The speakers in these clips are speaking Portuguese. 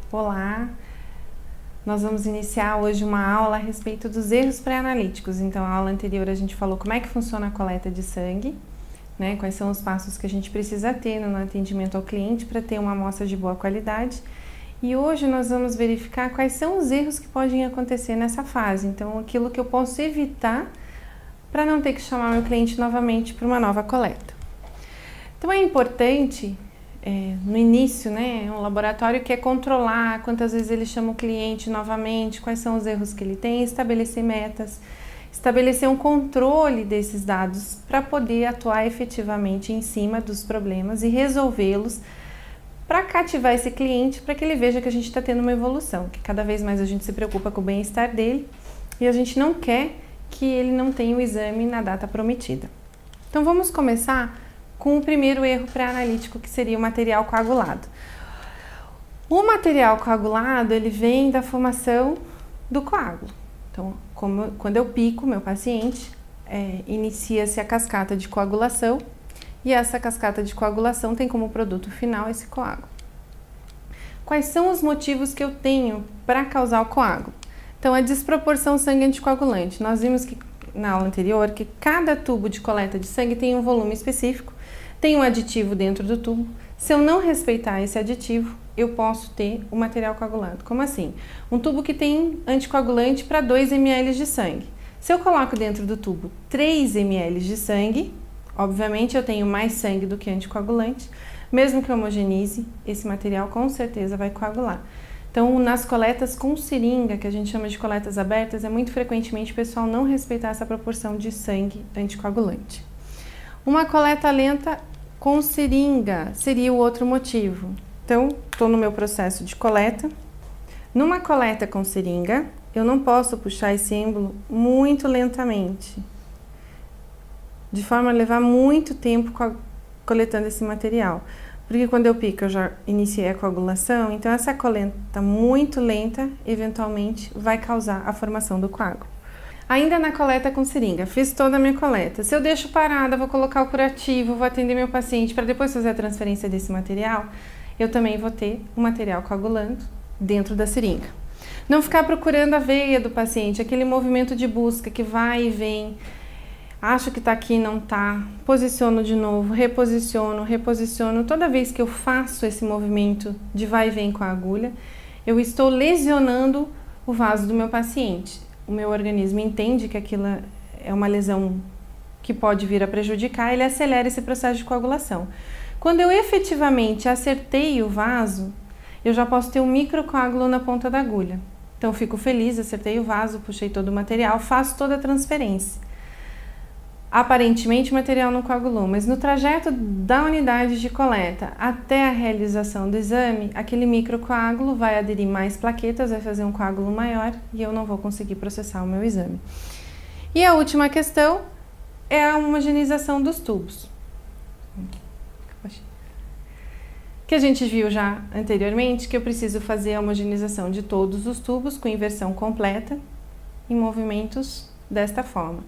Olá, nós vamos iniciar hoje uma aula a respeito dos erros pré-analíticos. Então, a aula anterior a gente falou como é que funciona a coleta de sangue, né? Quais são os passos que a gente precisa ter no atendimento ao cliente para ter uma amostra de boa qualidade. E hoje nós vamos verificar quais são os erros que podem acontecer nessa fase. Então, aquilo que eu posso evitar para não ter que chamar meu cliente novamente para uma nova coleta. Então, é importante... no início, né, um laboratório quer controlar quantas vezes ele chama o cliente novamente, quais são os erros que ele tem, estabelecer metas, estabelecer um controle desses dados para poder atuar efetivamente em cima dos problemas e resolvê-los para cativar esse cliente, para que ele veja que a gente está tendo uma evolução, que cada vez mais a gente se preocupa com o bem-estar dele e a gente não quer que ele não tenha o exame na data prometida. Então vamos começar com o primeiro erro pré-analítico, que seria o material coagulado. O material coagulado, ele vem da formação do coágulo. Então, quando eu pico meu paciente, inicia-se a cascata de coagulação, e essa cascata de coagulação tem como produto final esse coágulo. Quais são os motivos que eu tenho para causar o coágulo? Então, a desproporção sangue-anticoagulante. Nós vimos que na aula anterior que cada tubo de coleta de sangue tem um volume específico, tem um aditivo dentro do tubo. Se eu não respeitar esse aditivo, eu posso ter o material coagulado. Como assim? Um tubo que tem anticoagulante para 2 ml de sangue. Se eu coloco dentro do tubo 3 ml de sangue, obviamente eu tenho mais sangue do que anticoagulante, mesmo que eu homogenize, esse material com certeza vai coagular. Então, nas coletas com seringa, que a gente chama de coletas abertas, é muito frequentemente o pessoal não respeitar essa proporção de sangue anticoagulante. Uma coleta lenta com seringa seria o outro motivo. Então, estou no meu processo de coleta. Numa coleta com seringa, eu não posso puxar esse êmbolo muito lentamente, de forma a levar muito tempo coletando esse material. Porque quando eu pico, eu já iniciei a coagulação, então essa coleta muito lenta, eventualmente, vai causar a formação do coágulo. Ainda na coleta com seringa, fiz toda a minha coleta. Se eu deixo parada, vou colocar o curativo, vou atender meu paciente para depois fazer a transferência desse material, eu também vou ter o material coagulando dentro da seringa. Não ficar procurando a veia do paciente, aquele movimento de busca que vai e vem, acho que tá aqui, não tá, posiciono de novo, reposiciono. Toda vez que eu faço esse movimento de vai e vem com a agulha, eu estou lesionando o vaso do meu paciente. O meu organismo entende que aquilo é uma lesão que pode vir a prejudicar, ele acelera esse processo de coagulação. Quando eu efetivamente acertei o vaso, eu já posso ter um microcoágulo na ponta da agulha. Então, eu fico feliz, acertei o vaso, puxei todo o material, faço toda a transferência. Aparentemente o material não coagulou, mas no trajeto da unidade de coleta até a realização do exame, aquele microcoágulo vai aderir mais plaquetas, vai fazer um coágulo maior e eu não vou conseguir processar o meu exame. E a última questão é a homogeneização dos tubos, que a gente viu já anteriormente, que eu preciso fazer a homogeneização de todos os tubos com inversão completa em movimentos desta forma.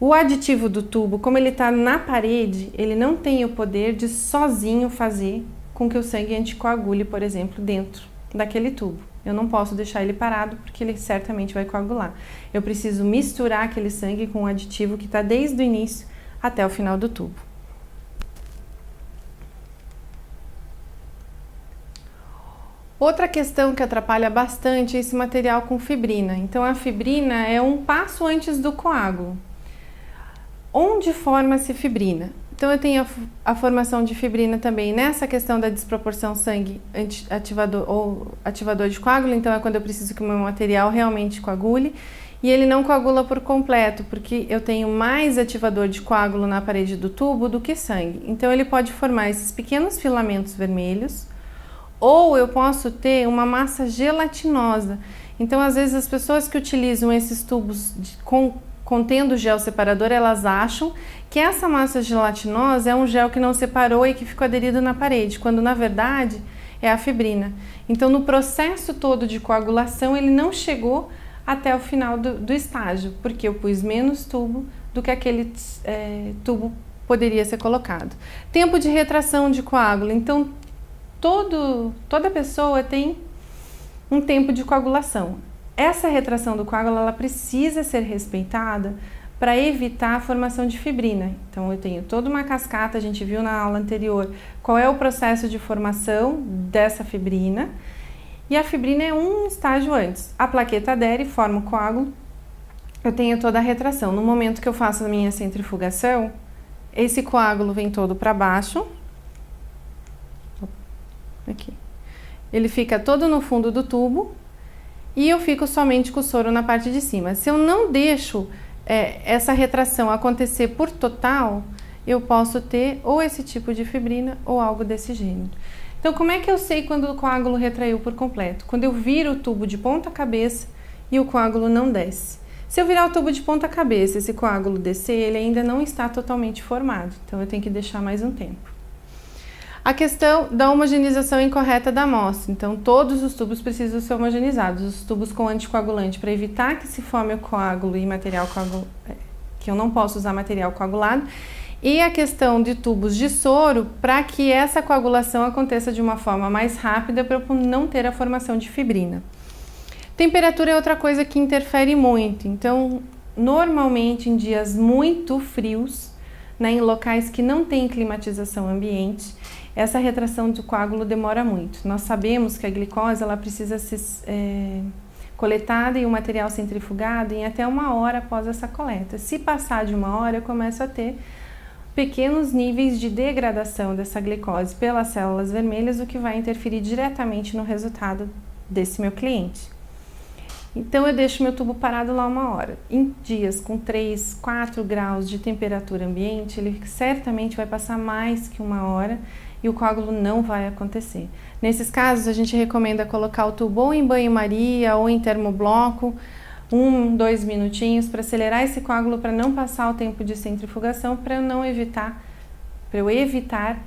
O aditivo do tubo, como ele está na parede, ele não tem o poder de sozinho fazer com que o sangue anticoagule, por exemplo, dentro daquele tubo. Eu não posso deixar ele parado porque ele certamente vai coagular. Eu preciso misturar aquele sangue com o aditivo que está desde o início até o final do tubo. Outra questão que atrapalha bastante é esse material com fibrina. Então, a fibrina é um passo antes do coágulo. Onde forma-se fibrina? Então, eu tenho a formação de fibrina também nessa questão da desproporção sangue-ativador ou ativador de coágulo. Então, é quando eu preciso que o meu material realmente coagule. E ele não coagula por completo, porque eu tenho mais ativador de coágulo na parede do tubo do que sangue. Então, ele pode formar esses pequenos filamentos vermelhos, ou eu posso ter uma massa gelatinosa. Então, às vezes, as pessoas que utilizam esses tubos contendo gel separador, elas acham que essa massa gelatinosa é um gel que não separou e que ficou aderido na parede, quando na verdade é a fibrina. Então, no processo todo de coagulação, ele não chegou até o final do estágio, porque eu pus menos tubo do que aquele tubo poderia ser colocado. Tempo de retração de coágulo. Então, toda pessoa tem um tempo de coagulação. Essa retração do coágulo, ela precisa ser respeitada para evitar a formação de fibrina. Então, eu tenho toda uma cascata, a gente viu na aula anterior qual é o processo de formação dessa fibrina, e a fibrina é um estágio antes. A plaqueta adere, forma o coágulo, eu tenho toda a retração. No momento que eu faço a minha centrifugação, esse coágulo vem todo para baixo, aqui. Ele fica todo no fundo do tubo e eu fico somente com o soro na parte de cima. Se eu não deixo essa retração acontecer por total, eu posso ter ou esse tipo de fibrina ou algo desse gênero. Então, como é que eu sei quando o coágulo retraiu por completo? Quando eu viro o tubo de ponta cabeça e o coágulo não desce. Se eu virar o tubo de ponta cabeça e esse coágulo descer, ele ainda não está totalmente formado. Então, eu tenho que deixar mais um tempo. A questão da homogeneização incorreta da amostra. Então, todos os tubos precisam ser homogeneizados. Os tubos com anticoagulante para evitar que se forme o coágulo e material coagulado, que eu não posso usar material coagulado. E a questão de tubos de soro para que essa coagulação aconteça de uma forma mais rápida para eu não ter a formação de fibrina. Temperatura é outra coisa que interfere muito. Então, normalmente em dias muito frios, né, em locais que não tem climatização ambiente, essa retração do coágulo demora muito. Nós sabemos que a glicose ela precisa ser coletada e o material centrifugado em até 1 hora após essa coleta. Se passar de 1 hora, eu começo a ter pequenos níveis de degradação dessa glicose pelas células vermelhas, o que vai interferir diretamente no resultado desse meu cliente. Então, eu deixo meu tubo parado lá 1 hora. Em dias com 3, 4 graus de temperatura ambiente, ele certamente vai passar mais que 1 hora e o coágulo não vai acontecer. Nesses casos, a gente recomenda colocar o tubo ou em banho-maria ou em termobloco, 1, 2 minutinhos para acelerar esse coágulo, para não passar o tempo de centrifugação, para eu evitar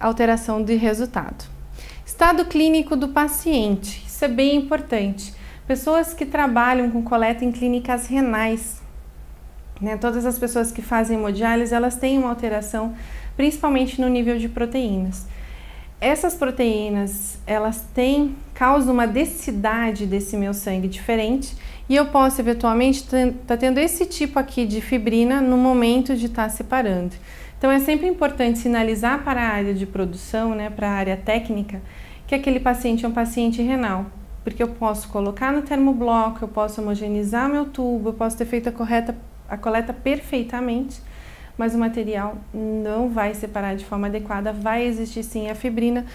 alteração de resultado. Estado clínico do paciente, isso é bem importante. Pessoas que trabalham com coleta em clínicas renais, né, todas as pessoas que fazem hemodiálise, elas têm uma alteração, principalmente no nível de proteínas. Essas proteínas, elas causam uma densidade desse meu sangue diferente e eu posso eventualmente estar tendo esse tipo aqui de fibrina no momento de estar separando. Então é sempre importante sinalizar para a área de produção, né, para a área técnica, que aquele paciente é um paciente renal, porque eu posso colocar no termobloco, eu posso homogeneizar meu tubo, eu posso ter feito a coleta perfeitamente, mas o material não vai separar de forma adequada, vai existir sim a fibrina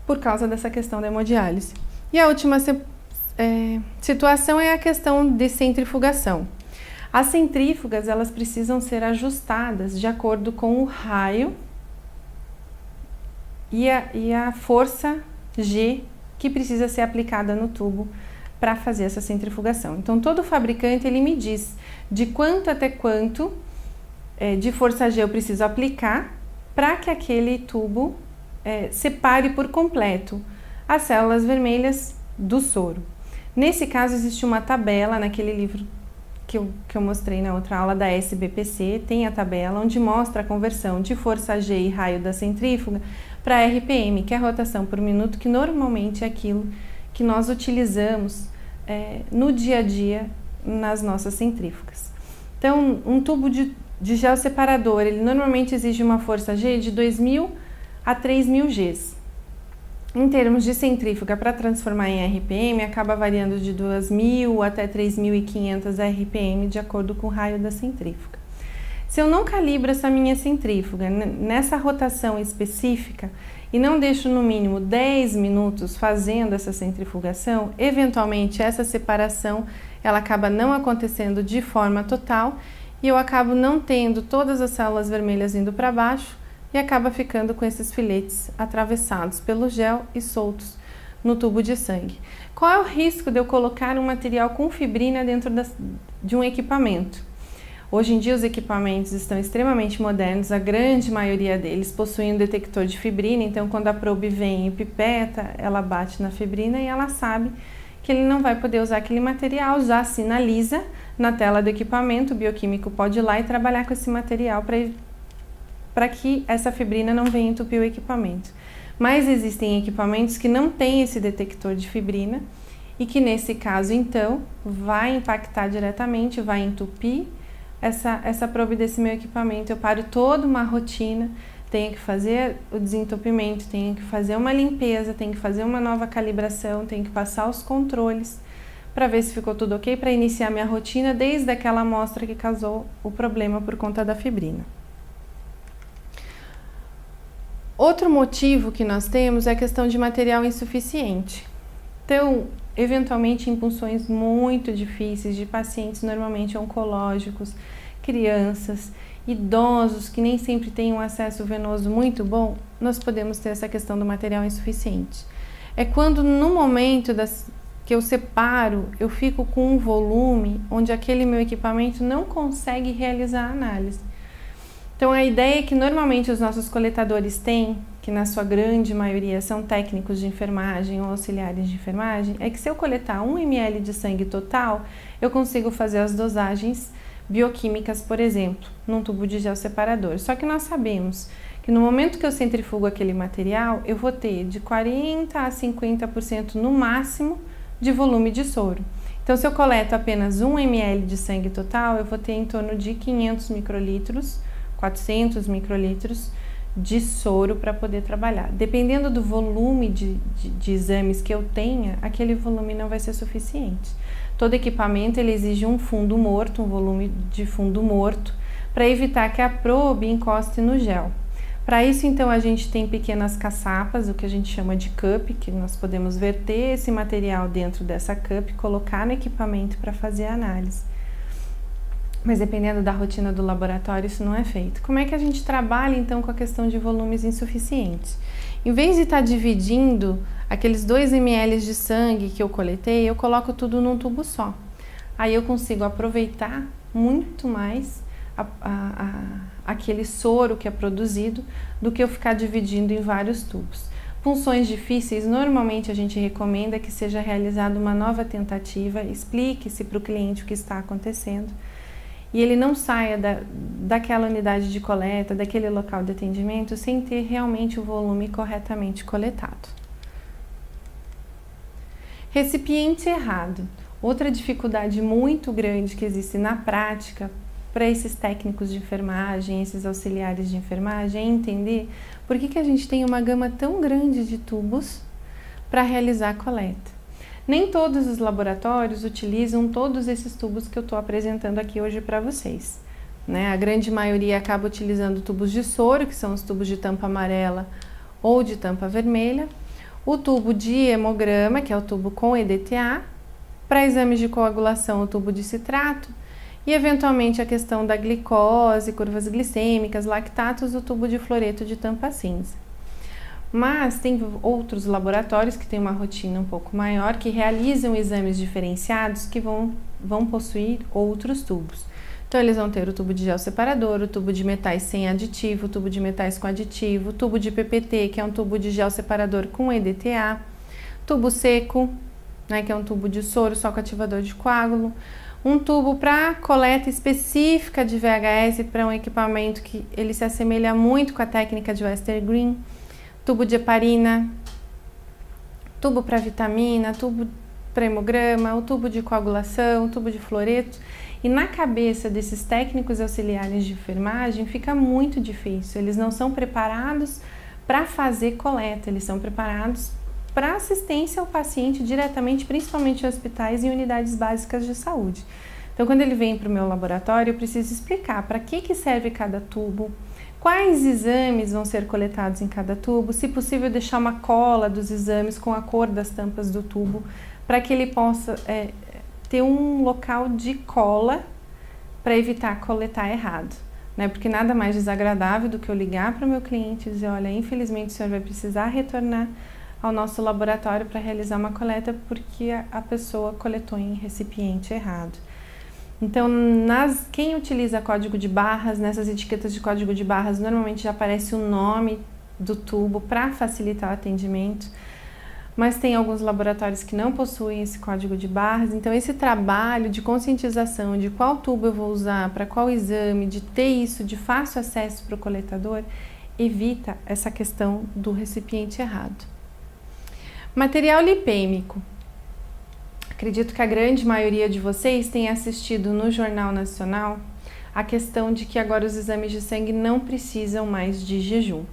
por causa dessa questão da hemodiálise. E a última situação é a questão de centrifugação. As centrífugas, elas precisam ser ajustadas de acordo com o raio e a força G que precisa ser aplicada no tubo para fazer essa centrifugação. Então, todo fabricante, ele me diz de quanto até quanto de força G eu preciso aplicar para que aquele tubo separe por completo as células vermelhas do soro. Nesse caso, existe uma tabela naquele livro que eu mostrei na outra aula da SBPC, tem a tabela onde mostra a conversão de força G e raio da centrífuga para RPM, que é a rotação por minuto, que normalmente é aquilo que nós utilizamos no dia a dia nas nossas centrífugas. Então, um tubo de gel separador, ele normalmente exige uma força G de 2.000 a 3.000 Gs. Em termos de centrífuga, para transformar em RPM, acaba variando de 2.000 até 3.500 RPM, de acordo com o raio da centrífuga. Se eu não calibro essa minha centrífuga nessa rotação específica e não deixo no mínimo 10 minutos fazendo essa centrifugação, eventualmente essa separação ela acaba não acontecendo de forma total e eu acabo não tendo todas as células vermelhas indo para baixo e acaba ficando com esses filetes atravessados pelo gel e soltos no tubo de sangue. Qual é o risco de eu colocar um material com fibrina dentro de um equipamento? Hoje em dia os equipamentos estão extremamente modernos, a grande maioria deles possuem um detector de fibrina, então quando a probe vem e pipeta, ela bate na fibrina e ela sabe que ele não vai poder usar aquele material, já sinaliza na tela do equipamento, o bioquímico pode ir lá e trabalhar com esse material para que essa fibrina não venha entupir o equipamento. Mas existem equipamentos que não têm esse detector de fibrina e que nesse caso então vai impactar diretamente, vai entupir essa probe desse meu equipamento. Eu paro toda uma rotina, tenho que fazer o desentupimento, tenho que fazer uma limpeza, tenho que fazer uma nova calibração, tenho que passar os controles para ver se ficou tudo ok, para iniciar minha rotina desde aquela amostra que causou o problema por conta da fibrina. Outro motivo que nós temos é a questão de material insuficiente. Então, eventualmente em punções muito difíceis de pacientes normalmente oncológicos, crianças, idosos que nem sempre têm um acesso venoso muito bom, nós podemos ter essa questão do material insuficiente. É quando no momento que eu separo, eu fico com um volume onde aquele meu equipamento não consegue realizar a análise. Então a ideia que normalmente os nossos coletadores têm, que na sua grande maioria são técnicos de enfermagem ou auxiliares de enfermagem, é que se eu coletar 1 ml de sangue total, eu consigo fazer as dosagens bioquímicas, por exemplo, num tubo de gel separador. Só que nós sabemos que no momento que eu centrifugo aquele material, eu vou ter de 40% a 50% no máximo de volume de soro. Então, se eu coleto apenas 1 ml de sangue total, eu vou ter em torno de 500 microlitros, 400 microlitros de soro para poder trabalhar. Dependendo do volume de exames que eu tenha, aquele volume não vai ser suficiente. Todo equipamento ele exige um fundo morto, um volume de fundo morto, para evitar que a probe encoste no gel. Para isso, então, a gente tem pequenas caçapas, o que a gente chama de cup, que nós podemos verter esse material dentro dessa cup, colocar no equipamento para fazer a análise. Mas dependendo da rotina do laboratório, isso não é feito. Como é que a gente trabalha, então, com a questão de volumes insuficientes? Em vez de estar dividindo aqueles 2 ml de sangue que eu coletei, eu coloco tudo num tubo só. Aí eu consigo aproveitar muito mais aquele soro que é produzido do que eu ficar dividindo em vários tubos. Punções difíceis, normalmente a gente recomenda que seja realizada uma nova tentativa, explique-se para o cliente o que está acontecendo e ele não saia daquela unidade de coleta, daquele local de atendimento, sem ter realmente o volume corretamente coletado. Recipiente errado. Outra dificuldade muito grande que existe na prática para esses técnicos de enfermagem, esses auxiliares de enfermagem, é entender por que a gente tem uma gama tão grande de tubos para realizar a coleta. Nem todos os laboratórios utilizam todos esses tubos que eu estou apresentando aqui hoje para vocês, né? A grande maioria acaba utilizando tubos de soro, que são os tubos de tampa amarela ou de tampa vermelha, o tubo de hemograma, que é o tubo com EDTA, para exames de coagulação, o tubo de citrato, e eventualmente a questão da glicose, curvas glicêmicas, lactatos, o tubo de fluoreto de tampa cinza. Mas tem outros laboratórios que têm uma rotina um pouco maior, que realizam exames diferenciados que vão possuir outros tubos. Então eles vão ter o tubo de gel separador, o tubo de metais sem aditivo, o tubo de metais com aditivo, o tubo de PPT, que é um tubo de gel separador com EDTA, tubo seco, né, que é um tubo de soro só com ativador de coágulo, um tubo para coleta específica de VHS para um equipamento que ele se assemelha muito com a técnica de Western Green, tubo de heparina, tubo para vitamina, tubo para hemograma, o tubo de coagulação, o tubo de fluoreto. E na cabeça desses técnicos auxiliares de enfermagem fica muito difícil. Eles não são preparados para fazer coleta, eles são preparados para assistência ao paciente diretamente, principalmente em hospitais e unidades básicas de saúde. Então, quando ele vem para o meu laboratório, eu preciso explicar para que serve cada tubo, quais exames vão ser coletados em cada tubo, se possível deixar uma cola dos exames com a cor das tampas do tubo, para que ele possa ter um local de cola para evitar coletar errado, né? Porque nada mais desagradável do que eu ligar para o meu cliente e dizer, olha, infelizmente o senhor vai precisar retornar ao nosso laboratório para realizar uma coleta porque a pessoa coletou em recipiente errado. Então, quem utiliza código de barras, nessas etiquetas de código de barras, normalmente já aparece o nome do tubo para facilitar o atendimento, mas tem alguns laboratórios que não possuem esse código de barras, então esse trabalho de conscientização de qual tubo eu vou usar, para qual exame, de ter isso de fácil acesso para o coletador, evita essa questão do recipiente errado. Material lipêmico. Acredito que a grande maioria de vocês tenha assistido no Jornal Nacional a questão de que agora os exames de sangue não precisam mais de jejum.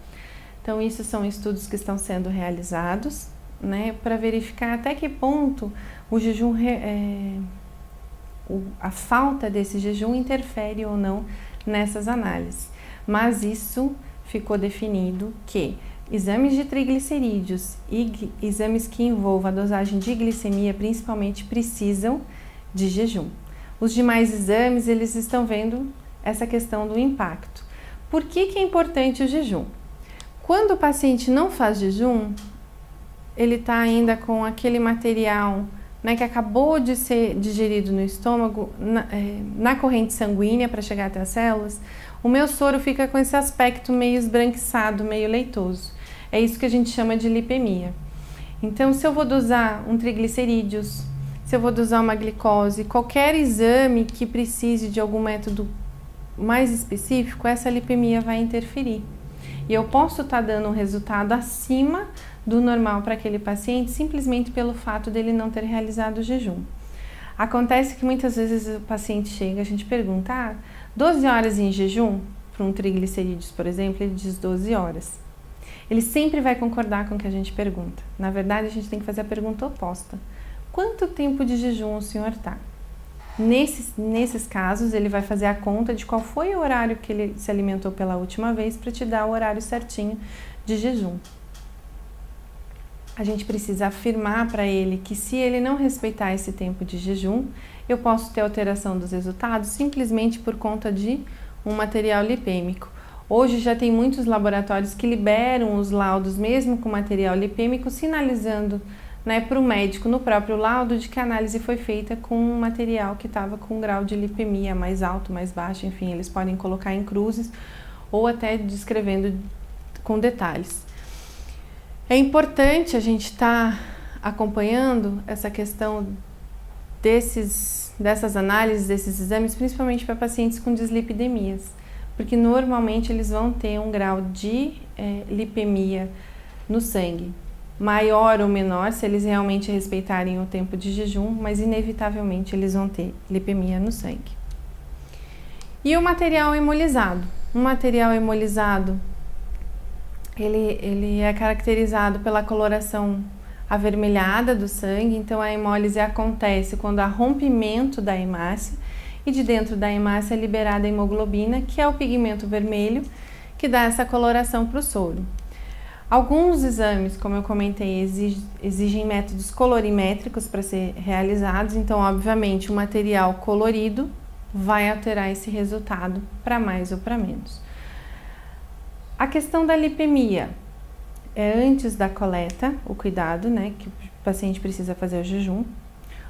Então, isso são estudos que estão sendo realizados, né, para verificar até que ponto o jejum, a falta desse jejum interfere ou não nessas análises. Mas isso ficou definido que exames de triglicerídeos e exames que envolvam a dosagem de glicemia, principalmente, precisam de jejum. Os demais exames, eles estão vendo essa questão do impacto. Por que é importante o jejum? Quando o paciente não faz jejum, ele está ainda com aquele material, né, que acabou de ser digerido no estômago, na corrente sanguínea para chegar até as células. O meu soro fica com esse aspecto meio esbranquiçado, meio leitoso. É isso que a gente chama de lipemia. Então, se eu vou dosar um triglicerídeos, se eu vou dosar uma glicose, qualquer exame que precise de algum método mais específico, essa lipemia vai interferir. E eu posso estar dando um resultado acima do normal para aquele paciente simplesmente pelo fato dele não ter realizado o jejum. Acontece que muitas vezes o paciente chega, a gente pergunta, 12 horas em jejum? Para um triglicerídeos, por exemplo, ele diz 12 horas. Ele sempre vai concordar com o que a gente pergunta. Na verdade, a gente tem que fazer a pergunta oposta. Quanto tempo de jejum o senhor está? Nesses casos, ele vai fazer a conta de qual foi o horário que ele se alimentou pela última vez para te dar o horário certinho de jejum. A gente precisa afirmar para ele que se ele não respeitar esse tempo de jejum, eu posso ter alteração dos resultados simplesmente por conta de um material lipêmico. Hoje já tem muitos laboratórios que liberam os laudos mesmo com material lipêmico, sinalizando, né, para o médico no próprio laudo de que a análise foi feita com um material que estava com um grau de lipemia mais alto, mais baixo, enfim, eles podem colocar em cruzes ou até descrevendo com detalhes. É importante a gente estar acompanhando essa questão dessas análises, desses exames, principalmente para pacientes com dislipidemias, porque normalmente eles vão ter um grau de lipemia no sangue maior ou menor, se eles realmente respeitarem o tempo de jejum, mas inevitavelmente eles vão ter lipemia no sangue. E o material hemolizado? O material hemolizado, ele é caracterizado pela coloração avermelhada do sangue, então a hemólise acontece quando há rompimento da hemácia e de dentro da hemácia é liberada a hemoglobina, que é o pigmento vermelho que dá essa coloração para o soro. Alguns exames, como eu comentei, exigem métodos colorimétricos para ser realizados, então, obviamente, o material colorido vai alterar esse resultado para mais ou para menos. A questão da lipemia é antes da coleta, o cuidado, né, que o paciente precisa fazer o jejum.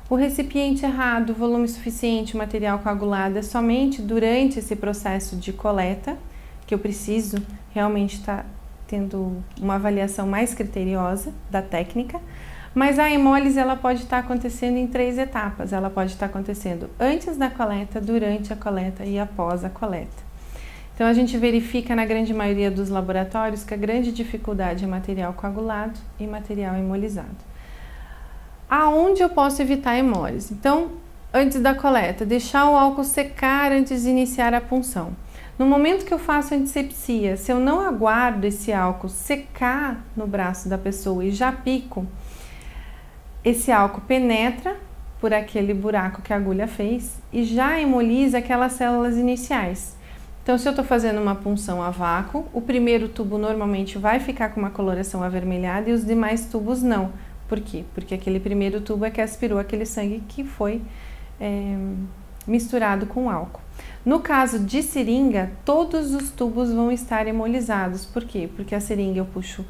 O recipiente errado, volume suficiente, material coagulado é somente durante esse processo de coleta, que eu preciso realmente estar tendo uma avaliação mais criteriosa da técnica, mas a hemólise ela pode estar acontecendo em 3 etapas. Ela pode estar acontecendo antes da coleta, durante a coleta e após a coleta. Então a gente verifica na grande maioria dos laboratórios que a grande dificuldade é material coagulado e material hemolizado. Aonde eu posso evitar a hemólise? Então, antes da coleta, deixar o álcool secar antes de iniciar a punção. No momento que eu faço a antisepsia, se eu não aguardo esse álcool secar no braço da pessoa e já pico, esse álcool penetra por aquele buraco que a agulha fez e já hemoliza aquelas células iniciais. Então, se eu estou fazendo uma punção a vácuo, o primeiro tubo normalmente vai ficar com uma coloração avermelhada e os demais tubos não. Por quê? Porque aquele primeiro tubo é que aspirou aquele sangue que foi misturado com álcool. No caso de seringa, todos os tubos vão estar hemolizados. Por quê? Porque a seringa eu puxo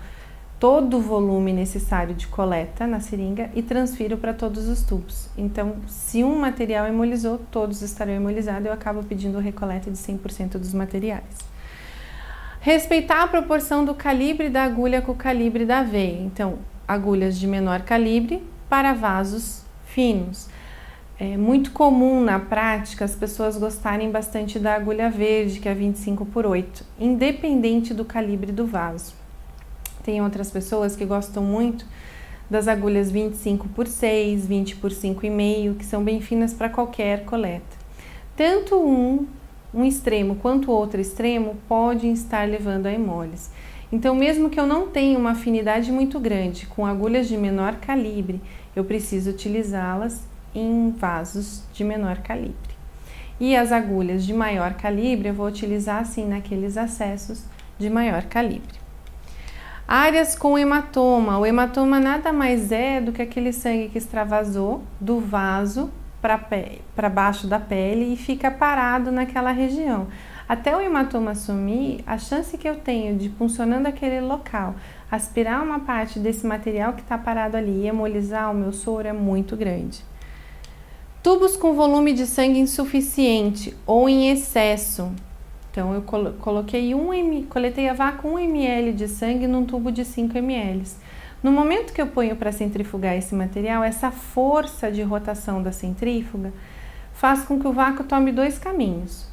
todo o volume necessário de coleta na seringa e transfiro para todos os tubos. Então, se um material hemolizou, todos estarão hemolizados e eu acabo pedindo recoleta de 100% dos materiais. Respeitar a proporção do calibre da agulha com o calibre da veia. Então, agulhas de menor calibre para vasos finos. É muito comum na prática as pessoas gostarem bastante da agulha verde, que é 25/8, independente do calibre do vaso. Tem outras pessoas que gostam muito das agulhas 25/6, 20/5,5, que são bem finas para qualquer coleta. Tanto um extremo quanto o outro extremo podem estar levando a hemolis. Então, mesmo que eu não tenha uma afinidade muito grande com agulhas de menor calibre, eu preciso utilizá-las em vasos de menor calibre. E as agulhas de maior calibre eu vou utilizar assim naqueles acessos de maior calibre. Áreas com hematoma. O hematoma nada mais é do que aquele sangue que extravasou do vaso para baixo da pele e fica parado naquela região. Até o hematoma sumir, a chance que eu tenho de, funcionando aquele local, aspirar uma parte desse material que está parado ali e hemolizar o meu soro é muito grande. Tubos com volume de sangue insuficiente ou em excesso. Então, eu coletei a vácuo 1 ml de sangue num tubo de 5 ml. No momento que eu ponho para centrifugar esse material, essa força de rotação da centrífuga faz com que o vácuo tome 2 caminhos.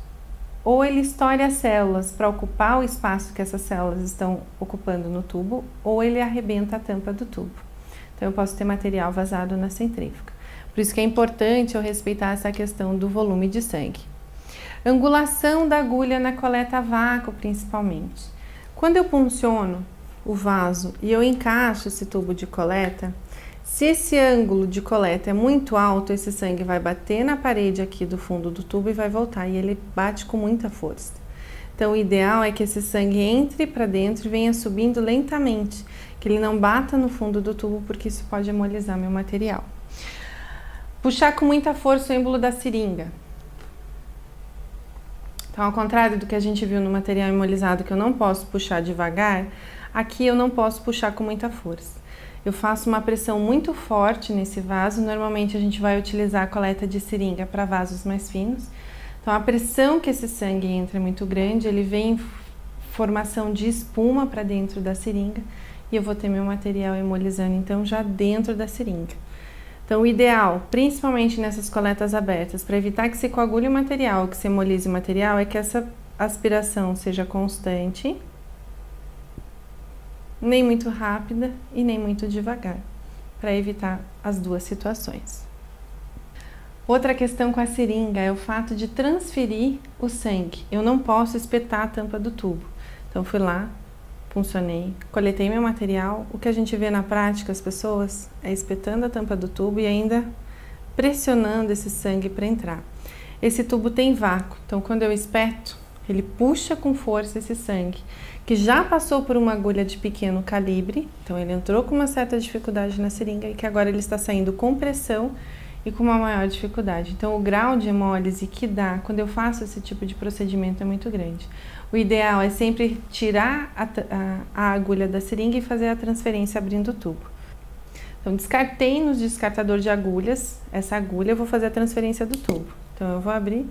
Ou ele estoure as células para ocupar o espaço que essas células estão ocupando no tubo, ou ele arrebenta a tampa do tubo. Então, eu posso ter material vazado na centrífuga. Por isso que é importante eu respeitar essa questão do volume de sangue. Angulação da agulha na coleta a vácuo, principalmente. Quando eu punciono o vaso e eu encaixo esse tubo de coleta, se esse ângulo de coleta é muito alto, esse sangue vai bater na parede aqui do fundo do tubo e vai voltar, e ele bate com muita força. Então, o ideal é que esse sangue entre para dentro e venha subindo lentamente, que ele não bata no fundo do tubo, porque isso pode hemolizar meu material. Puxar com muita força o êmbolo da seringa. Então, ao contrário do que a gente viu no material hemolizado, que eu não posso puxar devagar, aqui eu não posso puxar com muita força. Eu faço uma pressão muito forte nesse vaso. Normalmente a gente vai utilizar a coleta de seringa para vasos mais finos. Então, a pressão que esse sangue entra é muito grande, ele vem em formação de espuma para dentro da seringa e eu vou ter meu material hemolizando, então, já dentro da seringa. Então, o ideal, principalmente nessas coletas abertas, para evitar que se coagule o material, que se hemolize o material, é que essa aspiração seja constante, nem muito rápida e nem muito devagar, para evitar as duas situações. Outra questão com a seringa é o fato de transferir o sangue. Eu não posso espetar a tampa do tubo. Então, fui lá, puncionei, coletei meu material. O que a gente vê na prática, as pessoas, é espetando a tampa do tubo e ainda pressionando esse sangue para entrar. Esse tubo tem vácuo, então quando eu espeto, ele puxa com força esse sangue, que já passou por uma agulha de pequeno calibre, então ele entrou com uma certa dificuldade na seringa e que agora ele está saindo com pressão e com uma maior dificuldade. Então, o grau de hemólise que dá quando eu faço esse tipo de procedimento é muito grande. O ideal é sempre tirar a agulha da seringa e fazer a transferência abrindo o tubo. Então, descartei no descartador de agulhas essa agulha, eu vou fazer a transferência do tubo. Então, eu vou abrir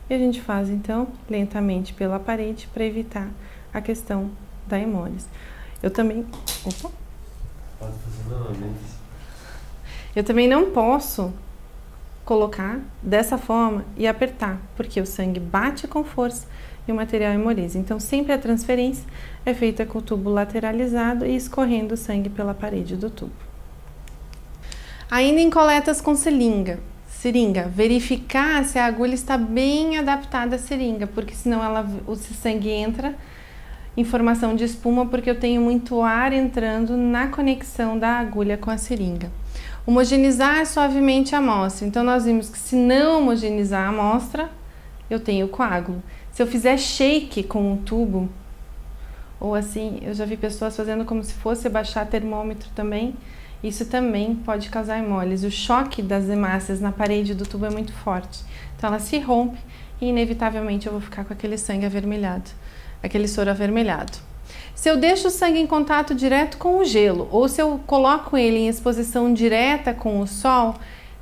e a gente faz, então, lentamente pela parede para evitar a questão da hemólise. Eu também... Opa! Pode fazer novamente. Eu também não posso colocar dessa forma e apertar, porque o sangue bate com força e o material hemoliza. Então, sempre a transferência é feita com o tubo lateralizado e escorrendo o sangue pela parede do tubo. Ainda em coletas com seringa, verificar se a agulha está bem adaptada à seringa, porque senão o sangue entra em formação de espuma, porque eu tenho muito ar entrando na conexão da agulha com a seringa. Homogeneizar suavemente a amostra. Então, nós vimos que se não homogeneizar a amostra, eu tenho coágulo. Se eu fizer shake com um tubo, ou assim, eu já vi pessoas fazendo como se fosse baixar termômetro também, isso também pode causar hemólise. O choque das hemácias na parede do tubo é muito forte. Então, ela se rompe e, inevitavelmente, eu vou ficar com aquele sangue avermelhado, aquele soro avermelhado. Se eu deixo o sangue em contato direto com o gelo, ou se eu coloco ele em exposição direta com o sol,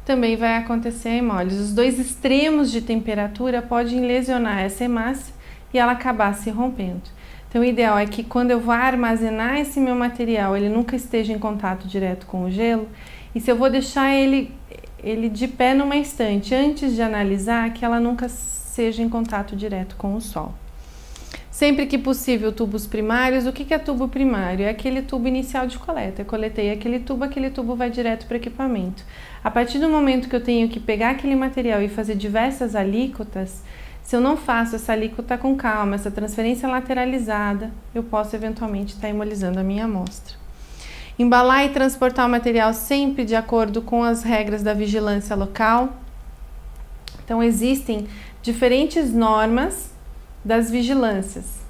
também vai acontecer a hemólise. Os dois extremos de temperatura podem lesionar essa hemácia e ela acabar se rompendo. Então, o ideal é que quando eu vou armazenar esse meu material, ele nunca esteja em contato direto com o gelo. E se eu vou deixar ele ele de pé numa estante, antes de analisar, que ela nunca seja em contato direto com o sol. Sempre que possível, tubos primários. O que é tubo primário? É aquele tubo inicial de coleta. Eu coletei aquele tubo vai direto para o equipamento. A partir do momento que eu tenho que pegar aquele material e fazer diversas alíquotas, se eu não faço essa alíquota com calma, essa transferência lateralizada, eu posso eventualmente estar hemolizando a minha amostra. Embalar e transportar o material sempre de acordo com as regras da vigilância local. Então, existem diferentes normas das vigilâncias,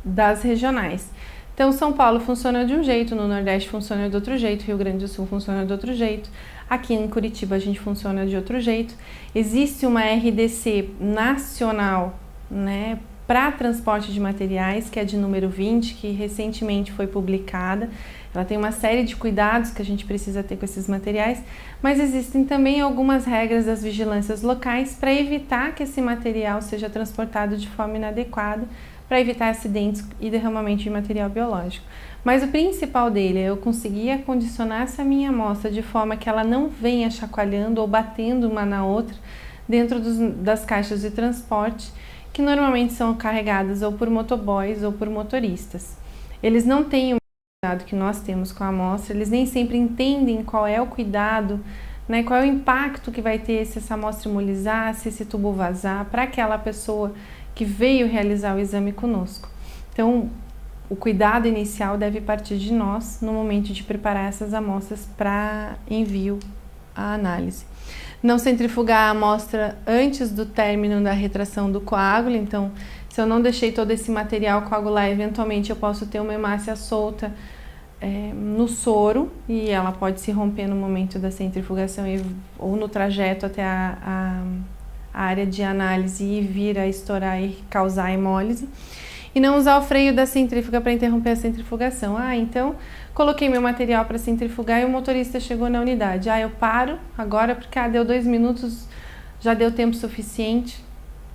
das regionais. Então, São Paulo funciona de um jeito, no Nordeste funciona de outro jeito, Rio Grande do Sul funciona de outro jeito, aqui em Curitiba a gente funciona de outro jeito. Existe uma RDC nacional, né, para transporte de materiais, que é de número 20, que recentemente foi publicada. Ela tem uma série de cuidados que a gente precisa ter com esses materiais, mas existem também algumas regras das vigilâncias locais para evitar que esse material seja transportado de forma inadequada, para evitar acidentes e derramamento de material biológico. Mas o principal dele é eu conseguir acondicionar essa minha amostra de forma que ela não venha chacoalhando ou batendo uma na outra dentro das caixas de transporte, que normalmente são carregadas ou por motoboys ou por motoristas. Eles não têm o cuidado que nós temos com a amostra, eles nem sempre entendem qual é o cuidado, né, qual é o impacto que vai ter se essa amostra hemolizar, se esse tubo vazar, para aquela pessoa que veio realizar o exame conosco. Então, o cuidado inicial deve partir de nós no momento de preparar essas amostras para envio à análise. Não centrifugar a amostra antes do término da retração do coágulo. Então, se eu não deixei todo esse material coagular, eventualmente eu posso ter uma hemácia solta no soro e ela pode se romper no momento da centrifugação ou no trajeto até a área de análise e vir a estourar e causar hemólise. E não usar o freio da centrífuga para interromper a centrifugação. Então, coloquei meu material para centrifugar e o motorista chegou na unidade. Eu paro agora porque deu 2 minutos, já deu tempo suficiente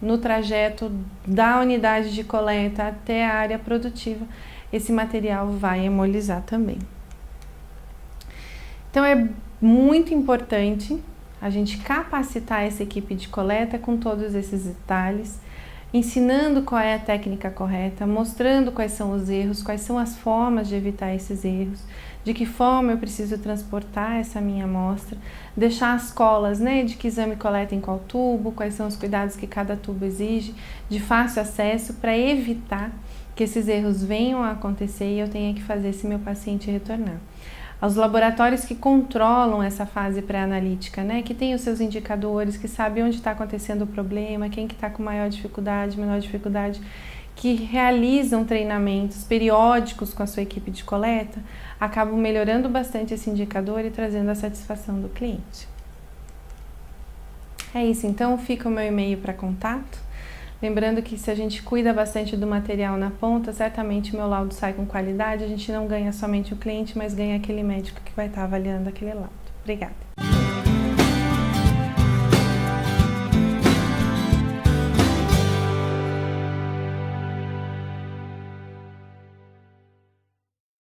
no trajeto da unidade de coleta até a área produtiva. Esse material vai hemolizar também. Então, é muito importante a gente capacitar essa equipe de coleta com todos esses detalhes, ensinando qual é a técnica correta, mostrando quais são os erros, quais são as formas de evitar esses erros, de que forma eu preciso transportar essa minha amostra, deixar as colas, né, de que exame coleta em qual tubo, quais são os cuidados que cada tubo exige, de fácil acesso, para evitar que esses erros venham a acontecer e eu tenha que fazer esse meu paciente retornar. Aos laboratórios que controlam essa fase pré-analítica, né, que tem os seus indicadores, que sabem onde está acontecendo o problema, quem que está com maior dificuldade, menor dificuldade, que realizam treinamentos periódicos com a sua equipe de coleta, acabam melhorando bastante esse indicador e trazendo a satisfação do cliente. É isso, então fica o meu e-mail para contato. Lembrando que se a gente cuida bastante do material na ponta, certamente o meu laudo sai com qualidade, a gente não ganha somente o cliente, mas ganha aquele médico que vai estar avaliando aquele laudo. Obrigada!